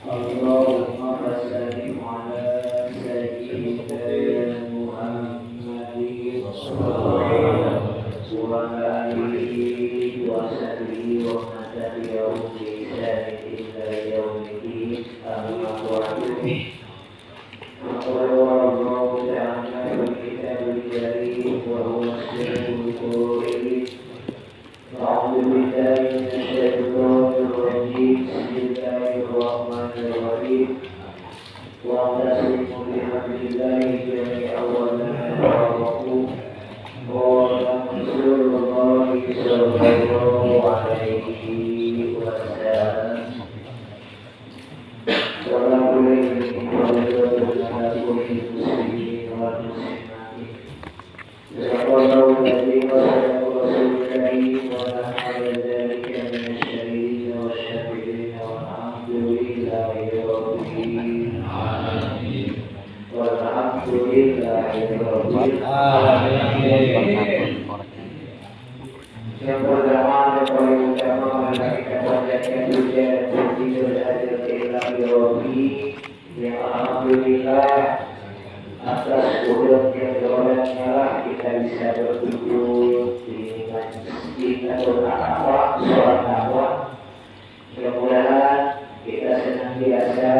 Allahumma salli ala sayyidina Muhammadin wa ala alihi wa sahbihi wa man tabi'ahum bi ihsan ila yaumil din. Amma ba'du. Qala Allahu ta'ala fi kitabil karim wa huwa asyrul qur'an. A'udzu billahi minasy syaithanir rajim. Bismillahirrahmanirrahim. Wa'tasimu bihablillahi jami'an wa la tafarraqu. Qala Rasulullah sallallahu alaihi wasallam. Sallallahu alaihi yang pertama dan paling utama adalah kita panjatkan puja dan puji kehadirat Ilahi Rabbi yang alhamdulillah atas kudrat yang doanya lah kita bisa berkumpul di masjid atau sholat awal. Mudah-mudahan kita senantiasa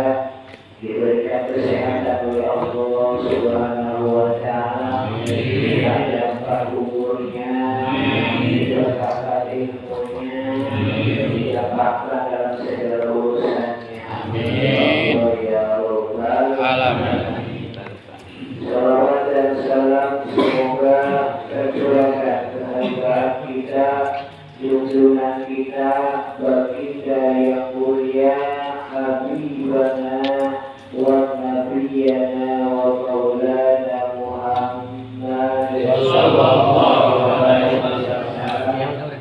diberikan kesehatan oleh Allah Subhanahu wa Ta'ala, dipanjangkan umurnya, diberkahkan ilmunya, didapatkan dalam segala urusannya. Amin. Ya Rabbal Alamin. Salawat dan salam semoga tercurahkan kehadiran kita, junjungan kita, baginda yang mulia, Habibana wa Nabiyana wa Maulana Muhammad sallallahu alaihi wasallam.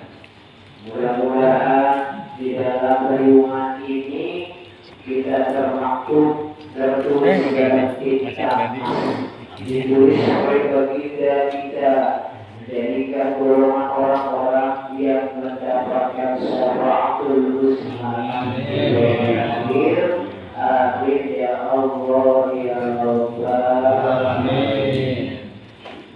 Mudah-mudahan di dalam riungan ini kita termaktub tertulis dalam kitab ditulis oleh baginda kita, jadikan golongan orang-orang yang mendapatkan syafaatul husna. Amin ya Allah ya Rabbal Alamin.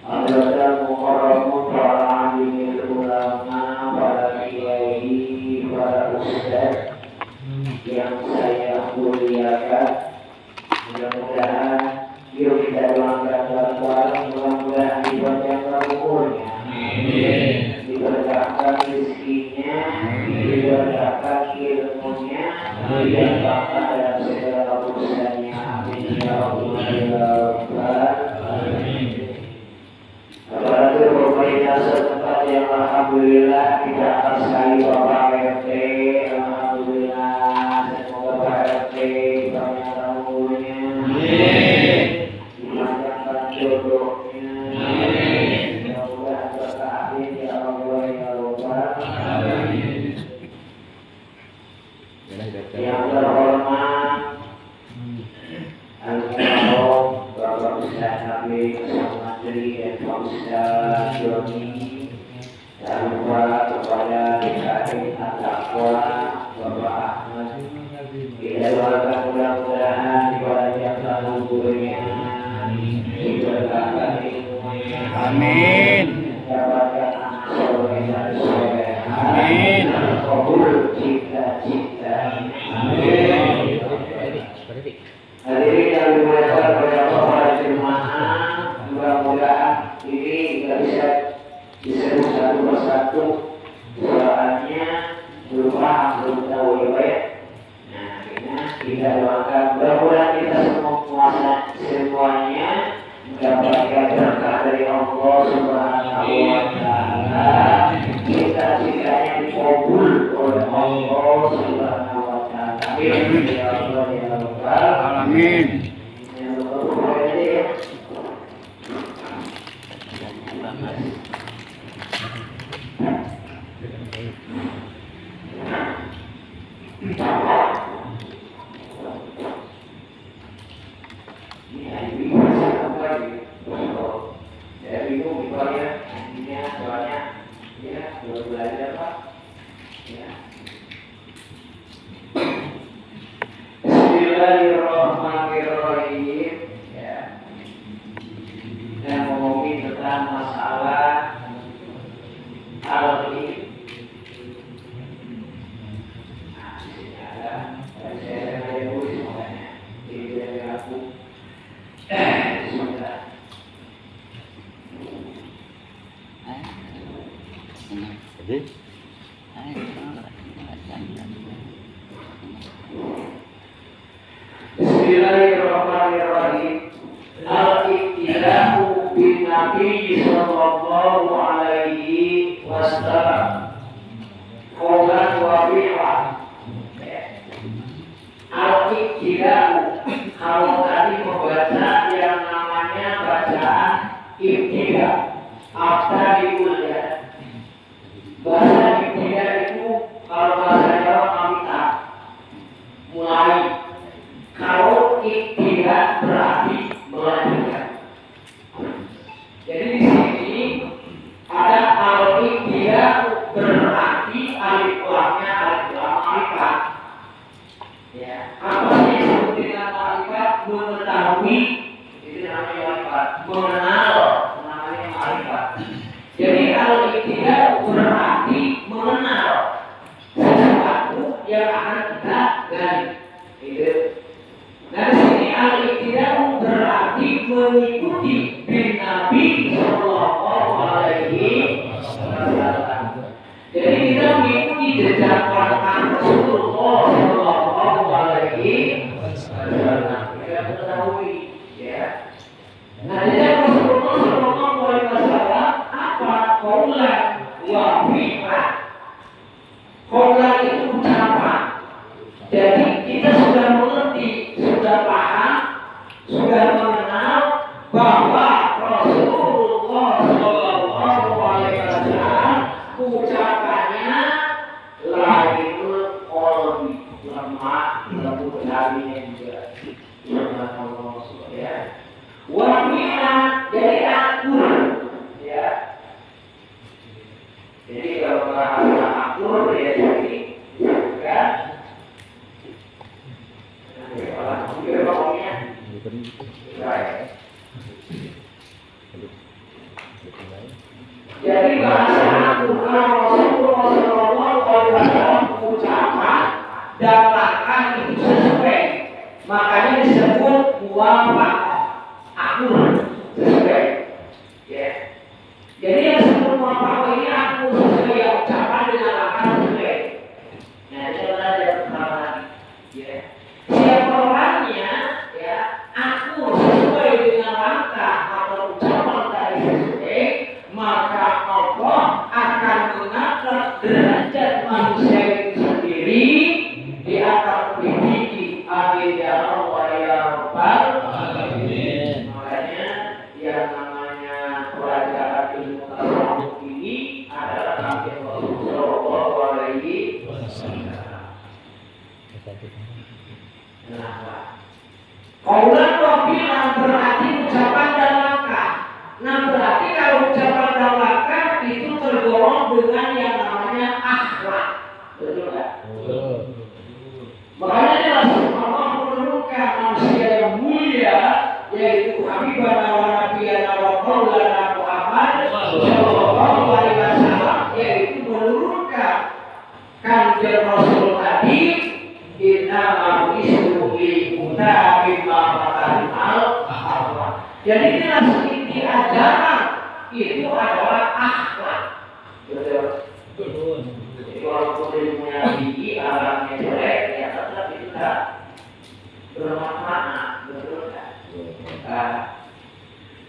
Al-Qadar mukarramun para alimil ulama, para kiai, para ustaz yang saya muliakan. Mudah-mudahan yuk kita doakan bareng-bareng, mudah-mudahan dipanjangkan umurnya, diberkahkan rezekinya, diberkahkan ilmunya, diberkahkan dalam segala urusannya. Amin ya Allah ya Rabbal Alamin. Apalagi pemerintah setempat yang alhamdulillah tidak akan sekali Bapak RT, alhamdulillah, semoga Pak RT dipanjangkan umurnya, dipanjangkan jodohnya, mudah-mudahan berkah. Amin ya Allah ya Rabbal Alamin. Yang terhormat Al-Mukarram Bapak Ustaz Habib Samadri dan Pak Ustaz Joni, dan lupa kepada DKM At-Taqwa Bapak Ahmad. Kita doakan mudah-mudahan dipanjangkan umurnya, diberkahkan ilmunya, Amin. dapatkan anak soleh dan soleh. Amin. Kabul cita-cita. Amin. Hadirin yang dimuliakan oleh Allah jemaah, mudah-mudahan ini kita bisa disebut satu persatu soalnya belum paham, belum tahu ya. Nah, kita doakan mudah-mudahan kita semua semuanya mendapatkan berkah dari Allah Subhanahu wa Ta'ala. Cita-citanya dikabul oleh Allah Subhanahu wa Ta'ala. Amin ya Allah ya Rabbal Alamin. Saya tulis makanya. Jadi dari aku. Sudah. Jadi Bismillahirrahmanirrahim. Al-iqtida'u bin Nabi sallallahu alaihi wasallam. Qaulan wa fi'lan. Al-iqtida'u, kalau tadi membaca yang namanya bacaan ibtida, abtadiul ya. Bahasa ibtida itu kalau bahasa Jawa pamita, mulai. Kalau ibtida berarti melanjutkan. Jadi di sini ada al-ibtida berarti alif lamnya alif lam alifat. Ya, apa sih yang disebut dengan alifat? Mengetahui, itu namanya alifat. Mengenal, namanya alifat. Jadi al-ibtida berarti mengenal sesuatu yang akan kita gali. Itu. Nah di sini al-iqtida'u berarti mengikuti bin Nabi sallallahu alaihi wasallam. Jadi kita mengikuti jejak langkah Rasulullah sallallahu alaihi wasallam. Kita mengetahui, ya. Nah jejak Rasulullah sallallahu alaihi wasallam apa? Qaulan wa fi'lan. Qaulan itu ucapan. Jadi kita sudah mengerti, sudah paham, sudah mengenal bahwa Rasulullah sallallahu alaihi wasallam ucapannya lahirul qalbi, lemah, lembut hatinya juga. Subhanallah ya. Wa fi'lan, jadi akur ya. Jadi kalau bahasa akur ya jadi kan jadi bahasa Al-Quran Rasulullah SAW ucapan dan langkah itu sesuai, makanya disebut muwafaqah, akur sesuai. Ya. Jadi yang disebut muwafaqah ini akur sesuai, ucapan dengan langkah sesuai. Nah, itu belajar pertama lagi. Ya. Siapa orangnya, ya, aku sesuai dengan langkah atau ucapan tadi sesuai, maka Allah akan mengangkat derajat manusia itu sendiri di atas tinggi. Amin ya Allah ya Rabbal alamin. Makanya yang namanya pelajaran ilmu tasawuf ini adalah Nabi Sallallahu Alaihi Wasallam. Qaulan wa fi'lan berarti ucapan dan langkah. Nah berarti kalau ucapan dan langkah itu tergolong dengan yang namanya akhlak. Betul nggak? Makanya Allah menurunkan manusia yang mulia, yaitu Habibana wa Nabiyana wa Maulana Muhammad sallallahu alaihi wasallam, yaitu menurunkan kanjeng Rasul tadi. Inna ma'isruhi mutabimma matanal ahwa. Jadi inilah inti ajaran itu adalah akhlak. Betul. Jadi walaupun ilmunya tinggi, alamnya jelek, ya tetap itu tak bermakna. Betul kan?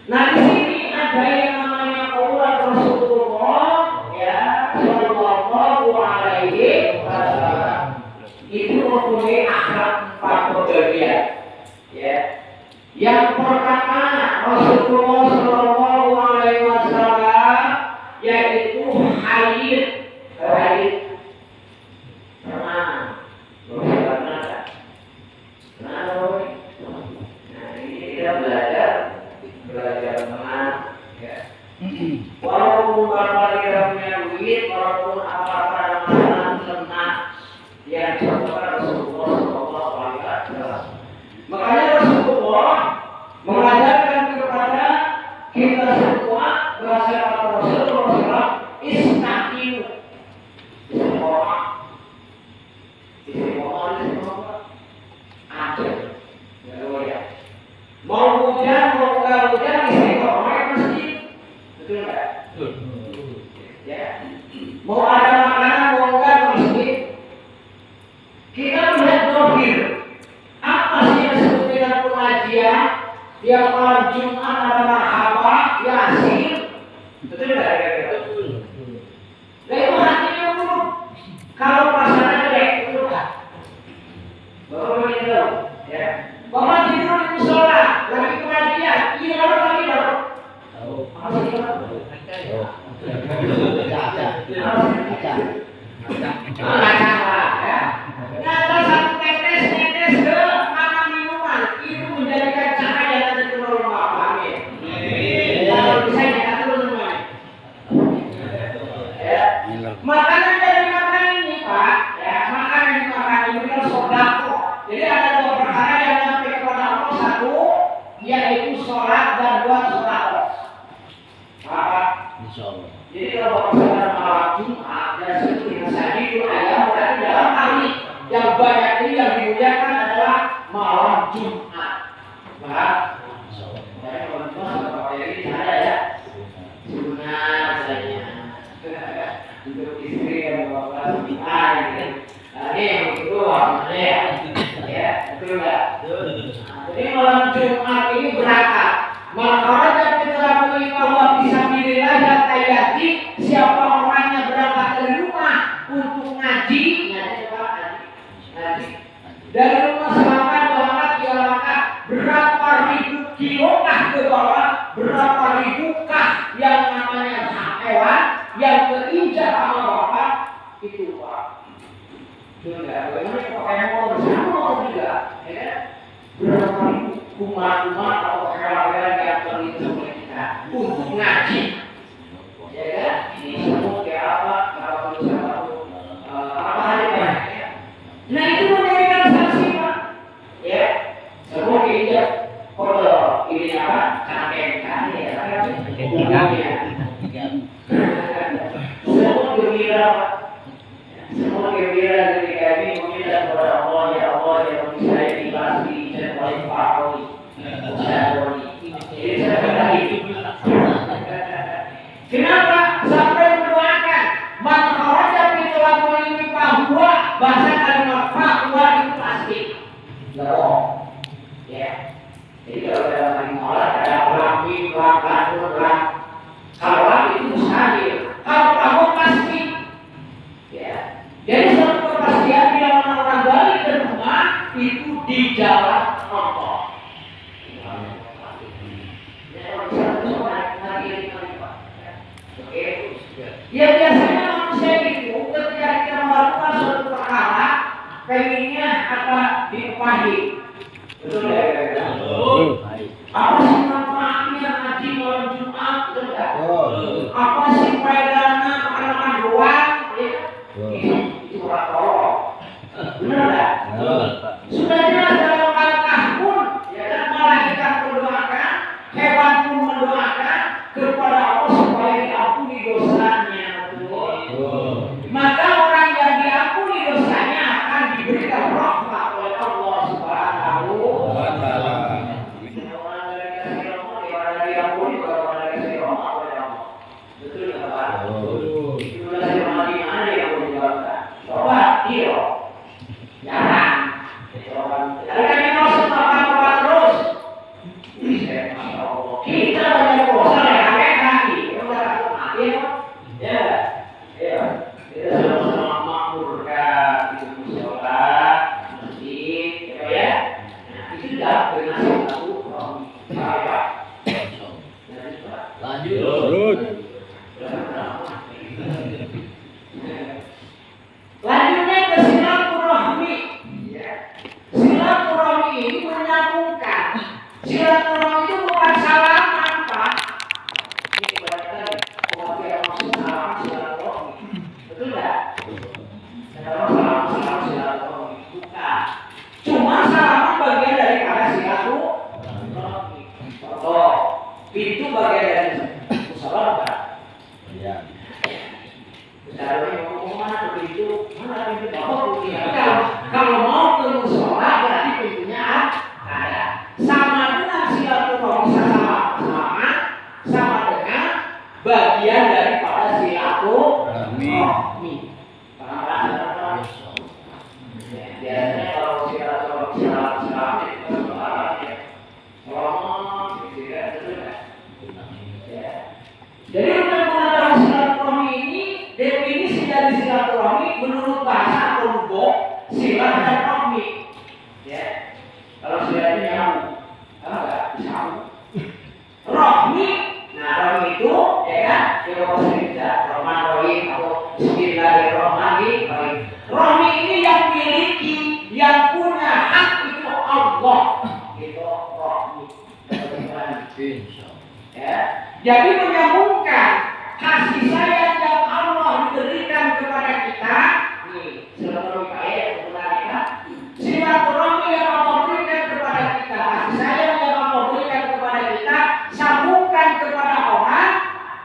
Nah di sini ada yang namanya qaulan Rasulullah ya sallallahu alaihi wasallam. Itu mempunyai akhlak 4 pembagian. Ya. Yang pertama Rasulullah Shallallahu Alaihi Wasallam yaitu haid, tenang, nah ini kita belajar tenang. Ya. Walaupun bapak kita punya duit, walaupun apa-apa yang masalah tenang. Yang disampaikan Rasulullah Sallallahu Alaihi Wasallam. Makanya Rasulullah mengajarkan kepada kita semua bahasa Rasulullah SAW istaqimu. Istiqomah kita melihat dohir. Apa sih yang disebut dengan pengajian? Dia malam Jumat ada marhabah, yasin. Betul tidak? Nah itu hatinya buruk. Kalau pasangan jelek, betul tak? Bapak begitu, ya. Bapak tidur di musola, lagi pengajian, iya baru lagi baru. Apa sih itu? Nyata satu tetes ke makan minuman itu menjadikan cahaya dari turun Bapak. Kalau bisa nyata terus semuanya. Makanan dari makan ini Pak, ya makanan yang dimakan ini kan sodako. Jadi ada dua perkara yang sampai kepada Allah. Satu, yaitu sholat dan dua sodako. Apa? Insyaallah. Jadi kalau Bapak sadar malam Jumat dan seterusnya saja itu ayat berarti dalam hari yang banyak ini yang dimuliakan adalah malam Jumat. Pak, Insyaallah. Jadi kalau Bapak ini ada ya. Sunat saja. Untuk istri dan bapak sunnah gitu. Nah ini yang kedua ya, betul nggak? Jadi malam Jumat ini berangkat. Maka dan telah beli bahwa bisa dirilah dan tayati siapa orangnya berangkat dari rumah untuk ngaji dari rumah selatan berangkat dia langkah berapa ribu kilokah ke bawah, berapa ribu kah yang namanya hewan yang terinjak sama bapak itu Pak. Sudah, bagaimana pakai motor bersama juga, ya? Berapa ribu kumat-kumat atau hewan-hewan yang terinjak oleh kita untuk ngaji, ya kan? Ini semua kayak apa? Kalau tulisan apa aja ya? Nah itu menjadikan saksi Pak, ya? Semua keinjak foto ini apa? Kangkeng ya? Semua gembira, semua gembira ketika ini meminta kepada Allah, ya Allah yang bisa dibahas dan oleh Pak Roni. Jadi saya lagi. Kenapa sampai mendoakan? Man kharaja fi thalaqi bahwa bahasa kalimat bahwa itu pasti. Loh, ya. Jadi kalau dalam kalimat ada lambi, lam, kalau itu mustahil. Kalau kamu pasti, ya. Jadi suatu kepastian bila mana orang balik ke rumah itu di jalan Allah. Ya biasanya manusia itu ketika kita melakukan suatu perkara, pengennya apa diupahi. Betul ya? Apa sih manfaatnya ngaji malam Jumat? Betul nggak? Apa sih faedahnya makan doang? Itu orang tolong. Benar nggak? Sudah jelas dalam Al-Kahf pun, ya kan, malaikat mendoakan, hewan pun mendoakan kepada Allah supaya diampuni dosanya. Maka orang yang diampuni dosanya akan diberikan rahmat oleh Allah Subhanahu wa Ta'ala. Betul nggak Pak? Itulah yang mana yang mau dijawabkan. Coba iyo, jarang. Ada yang masuk apa terus? Masya Allah. Kita banyak bosan ya, kaki. Udah takut mati ya. Ya. Kita sama-sama makmurkan itu musola, masjid, ya. Nah itu sudah bernasib satu apa? Lanjut. Lanjutnya ke silaturahmi. Silaturahmi ini menyambungkan. Silaturahmi itu bukan salaman Pak. Ini kebanyakan orang yang maksud salaman silaturahmi. Betul nggak? Kalau salaman silaturahmi bukan. Cuma salaman bagian daripada silaturahmi. Contoh, pintu bagian dari musola Pak. Ya. Misalnya mau mana pintu, mana pintu bapak kalau mau ke musola berarti pintunya ada. Sama dengan silaturahmi sama dengan bagian daripada silaturahmi. Biasanya kalau silaturahmi itu seorang ya, ngomong, tidak betul. Jadi untuk mengetahui silaturahmi ini, definisi dari silaturahmi menurut bahasa atau lugo, silat dan rahmi. Ya, kalau silat itu nyambung, kalau nggak disambung. Rahmi, nah rahmi itu, ya kan, kita bisa bisa rahman rahim atau Bismillahirrahmanirrahim. Rahmi ini yang miliki, yang punya hak itu Allah. Itu rahmi. Ya, jadi menyambungkan kasih sayang yang Allah berikan kepada kita. Nih, silaturahmi kaya kepada kita. Silaturahmi yang Allah berikan kepada kita, kasih sayang yang Allah berikan kepada kita, sambungkan kepada orang.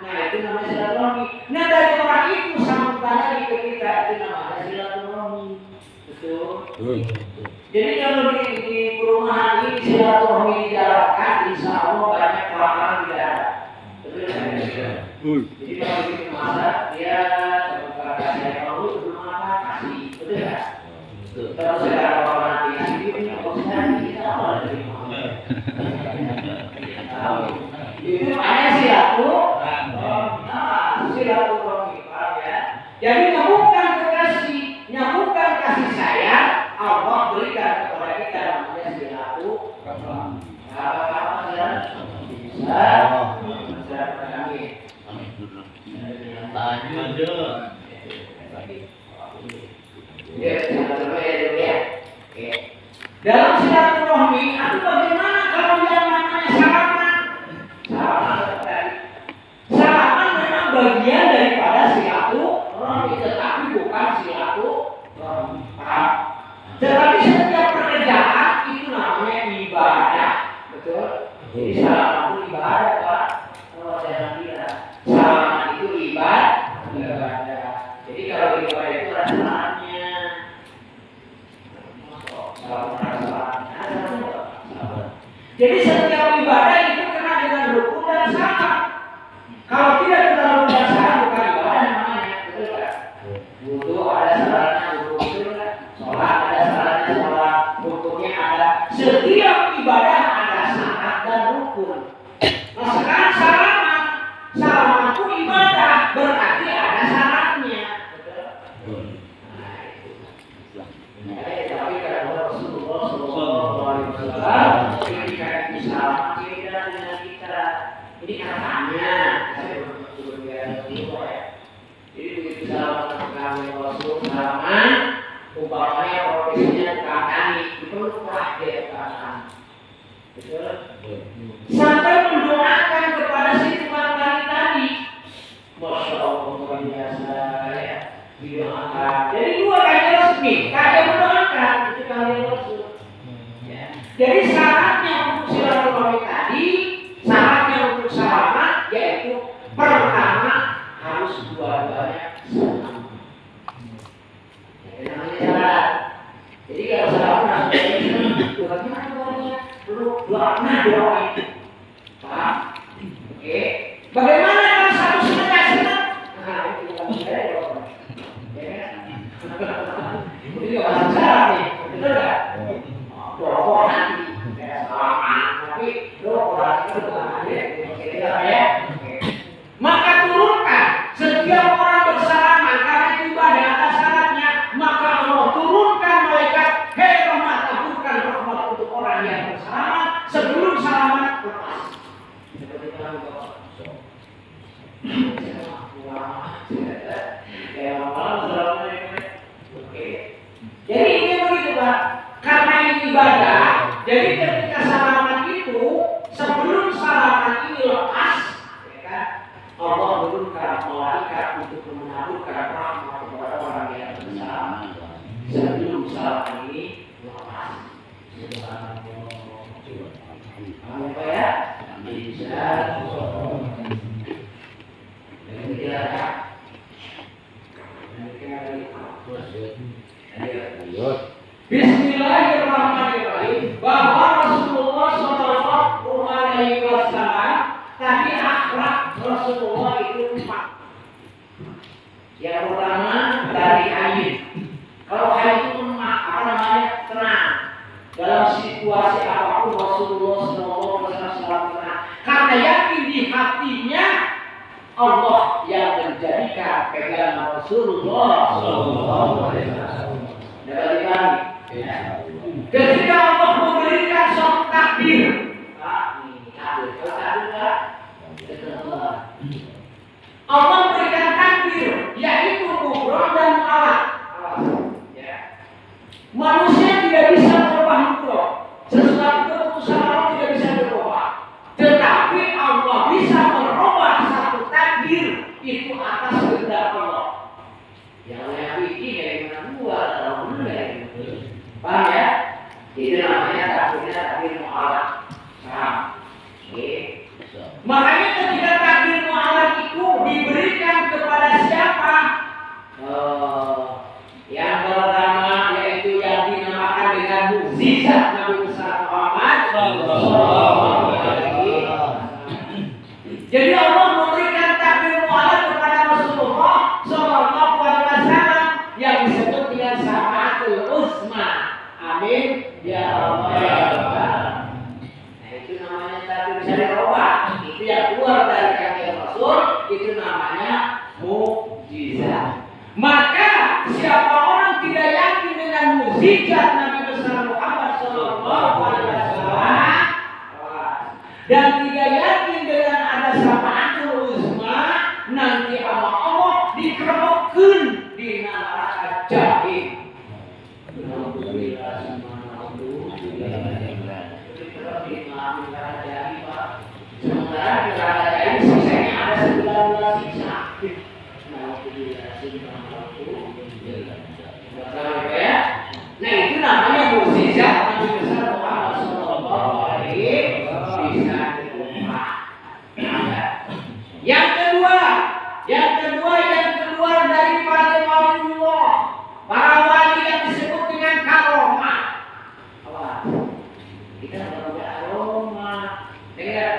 Nah, itu namanya silaturahmi. Nah, dari orang itu sambungkan lagi ke kita, itu namanya silaturahmi. Betul. Jadi kalau di perumahan ini silaturahmi dijalankan, insya Allah banyak kelaparan tidak ada. Betul kan? Jadi kalau di masa dia semoga kasih kamu belum apa kasih, betul kan? Kalau saya orang nanti kasih dia punya posisi kita apa dari mana? Itu makanya silaturahmi, paham ya? Jadi nyambungkan kekasih, nyambungkan kasih sayang Allah berikan kepada kita namanya silaturahmi. Apa ya? Bisa kami. Dalam silaturahmi, itu bagaimana kalau yang namanya salaman? Salaman memang bagian daripada silaturahmi, tetapi bukan silaturahmi. Tetapi setiap pekerjaan itu namanya ibadah, betul? Jadi salaman itu ibadah, Pak. Kalau saya bilang, salaman itu ibadah. Jadi kalau ibadah itu ada salahnya. Jadi setiap ibadah itu kena dengan rukun dan syarat. Kalau tidak kena rukun dan syarat bukan ibadah namanya, betul kan? Wudu ada syaratnya, wudu betul kan? Sholat ada syaratnya, sholat rukunnya ada. Setiap ibadah ada syarat dan rukun. Nah sekarang salaman itu ibadah berarti ada syaratnya, betul? Tapi kalau Rasulullah SAW ketika itu salaman beda dengan kita. Ini katanya, saya berbicara dulu ya. Jadi begitu salaman kami Rasul salaman, umpamanya profesinya tukang tani, itu lupa dia tukang tani. Betul? Sampai mendoakan kepada si tukang tani tadi. Masya Allah luar biasa ya. Didoakan. Jadi dua kali resmi, kali mendoakan itu kali Rasul. Ya. Jadi syaratnya untuk silaturahmi tadi, syaratnya untuk salaman yaitu pertama harus dua-duanya sama. Ini namanya syarat. Jadi kalau salaman harus bagaimana doanya? Doa itu. Paham? Oke. Bagaimana kalau satu senang? Nah itu bukan saya doa. Ya kan? Ini juga masih syarat nih, betul nggak? Doa nanti, salaman, tapi doa itu ya. Maka turunkan setiap orang bersalaman karena itu ibadah ada syaratnya, maka Allah turunkan malaikat, hei rahmat, taburkan rahmat untuk orang yang bersalaman sebelum salaman lepas. Seperti kami doa. Jadi ini begitu Pak, karena ini ibadah, jadi ketika salaman itu sebelum salaman ini lepas, ya kan, Allah menurunkan malaikat untuk menaburkan rahmat kepada orang yang bersalaman sebelum salaman ini lepas. Apa ya? Bisa. Bismillahirrahmanirrahim. Bahwa Rasulullah SAW tadi akhlak Rasulullah itu 4. Yang pertama dari ayat. Kalau ayat itu memaafkan situasi apapun Rasulullah SAW karena yakin di hatinya Allah yang menjadikan pegangan Rasulullah SAW. Dapat dipahami? Ketika Allah memberikan suatu takdir, Allah memberikan takdir, yaitu mubrom dan mu'alaf. Manusia tidak bisa merubah mubrom. Sesuatu keputusan Allah tidak bisa dirubah. Tetapi Allah bisa merubah satu takdir itu atas kehendak Allah. Yang yang bikin dari mana buat kalau mulai. Paham ya? Itu namanya takdir mu'alaf. Paham? Oke. Makanya ketika takdir mu'alaf itu diberikan kepada siapa? Yang pertama yaitu yang dinamakan dengan mukjizat Nabi besar Muhammad sallallahu alaihi wasallam. Jadi Allah memberikan takdir mu'alaf kepada Rasulullah sallallahu alaihi wasallam yang disebut dengan syafaatul uzma. Amin ya Allah ya Rabbal. Nah itu namanya takdir bisa dirubah. Itu yang keluar dari kaki Rasul itu namanya mukjizat. Maka siapa orang tidak yakin dengan mukjizat Nabi besar Muhammad sallallahu alaihi wasallam dan tidak yakin dengan ada syafaatul uzma, nanti sama Allah dikerobokeun di neraka jahim. Sementara di neraka jahim sisanya ada 19 siksa. Nah itu namanya mukjizat Nabi besar Muhammad sallallahu alaihi wasallam. Yang kedua yang keluar dari para waliullah, para wali yang disebut dengan karomah. Kita punya karomah. Dengar.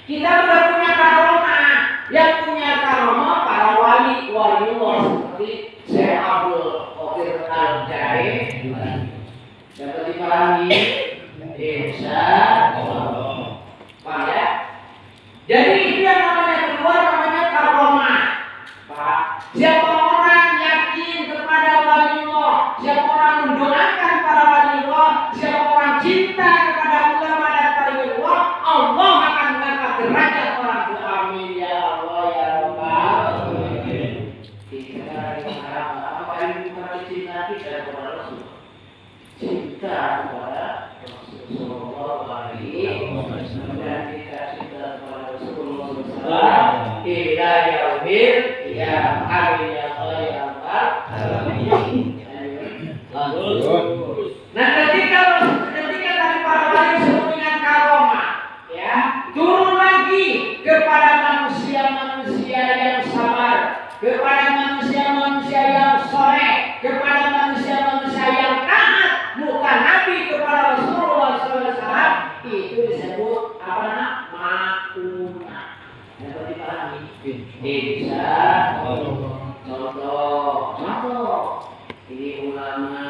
Kita sudah punya karomah. Yang punya karomah para waliullah seperti Syekh Abdul Qadir Al-Jaili. Dapat dipahami? Insyaallah. Paham ya? Jadi itu yang namanya keluar namanya karomah. Pak, siapa orang yakin kepada waliullah, siapa orang mendoakan para waliullah, siapa orang cinta kepada ulama dan para waliullah, Allah akan mengangkat derajat orang itu. Amin ya Allah ya Rabbal alamin. Kita apa yang kita cinta kita kepada Rasul. Cinta kepada Rasul sallallahu alaihi wasallam dan kita cinta kepada Rasulullah sallallahu ila yaumil qiyamah. Amin ya Allah ya Rabbal alamin. Nah, ketika dari para wali disebut dengan karomah, ya, turun lagi kepada manusia-manusia yang sabar, kepada manusia-manusia yang soleh, kepada manusia-manusia yang taat, muka Nabi kepada Rasulullah SAW, itu disebut apa nak? Makunah. Dapat dipahami? Bisa. Contoh. Ini ulama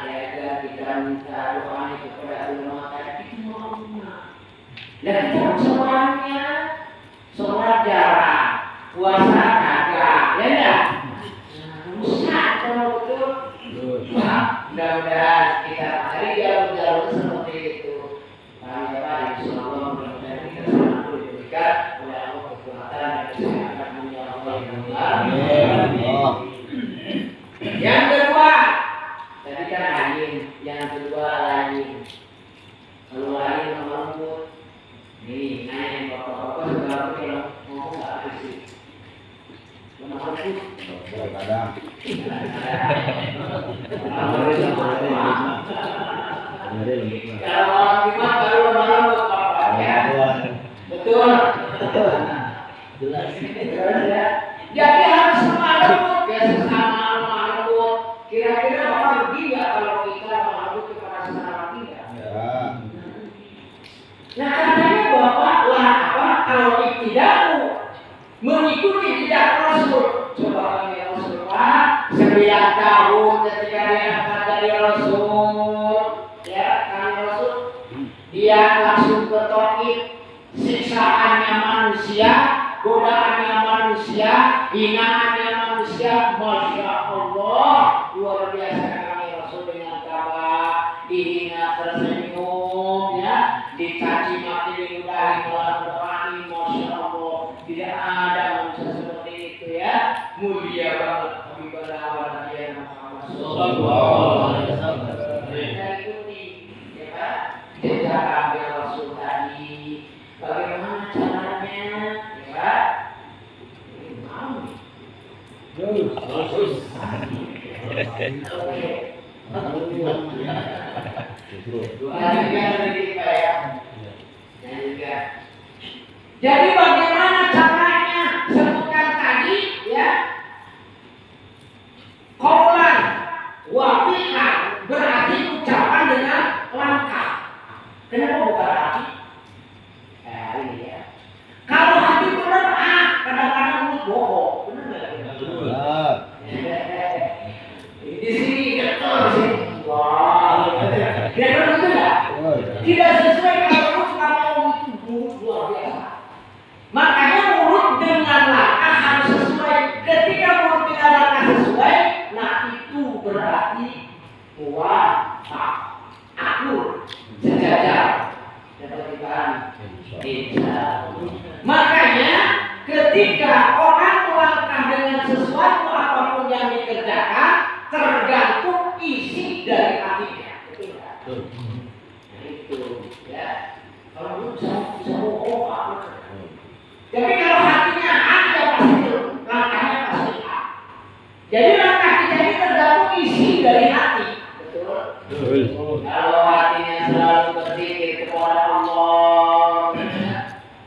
ya kan kita minta doa kepada ulama tadi itu makunah. Dan kita semuanya sholat jarang, puasa kagak, ya enggak? Rusak kalau betul. Mudah-mudahan kita hari jalur seperti itu. Kami Pak insyaallah mudah-mudahan kita selalu diberikan oleh Allah kekuatan dan kesehatan ya Allah. Amin. Yang kedua, tadi kan angin, yang kedua lain. Kalau lain lembut. Nih, nanya bapak-bapak segala kalau mau nggak ada sih. Kenapa sih? Kadang. Kalau orang gimana baru lembut bapak ya. Betul. Jelas ya. Jadi harus sama lembut ya sesama lembut. Kira-kira bapak rugi nggak kalau kita lembut kepada sesama kita? Nah katanya bapak lah apa kalau tidak mengikuti jejak Rasul. Coba kami Rasulullah 9 tahun ketika diangkat dari Rasul manusia, godaannya manusia, hinaannya manusia. Masya Allah, luar biasa kami Rasul dengan kabar dihina tersenyum, ya, dicaci maki diludahi malah berani. Masya Allah, tidak ada manusia seperti itu, ya. Mulia banget kami berlawan Nabi Muhammad Sallallahu Alaihi Wasallam. Kita ikuti, ya Pak, jejak Nabi Rasul tadi. Bagaimana caranya, ya Pak? Jadi bagaimana caranya? Sebutkan tadi, ya. Qaulan wa fi'lan berarti ucapan dengan langkah. Kenapa bukan hati? Ini ya. Kalau hati benar, kadang-kadang mulut bohong, benar nggak? Di sini betul sih. Wah, dia benar tidak? Tidak sesuai kalau mulut itu mulut luar biasa. Makanya mulut dengan langkah harus sesuai. Ketika mulut dengan langkah sesuai, nah itu berarti muwafaq, akur, sejajar. Makanya ketika orang melangkah dengan sesuatu apapun yang dikerjakan tergantung isi dari hatinya. Betul nggak? Nah, itu ya. Kalau bisa bohong apa? Tapi kalau hatinya ada pasti langkahnya pasti A. Jadi langkah kita ini tergantung isi dari hati. Betul. Kalau hatinya selalu berzikir kepada Allah,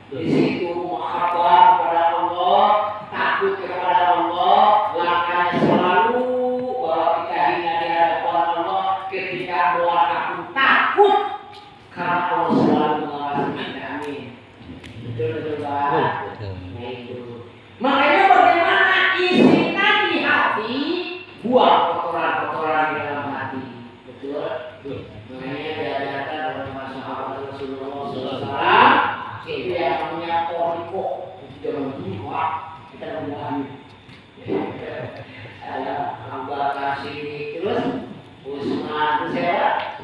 di situ mahabbah kepada Allah, takut kepada Allah, langkahnya selalu bahwa kita hina di hadapan Allah. Ketika doa aku takut karena Allah selalu mengawasi kita. Amin. Betul Pak. Nah itu. Makanya bagaimana isinya di hati, buang kotoran-kotoran di dalam hati. Betul. Makanya diajarkan oleh sahabat Rasulullah SAW itu yang namanya korikoh. Jangan lupa kita memahami. Ada Abu Bakar Siddiq terus Utsman, siapa?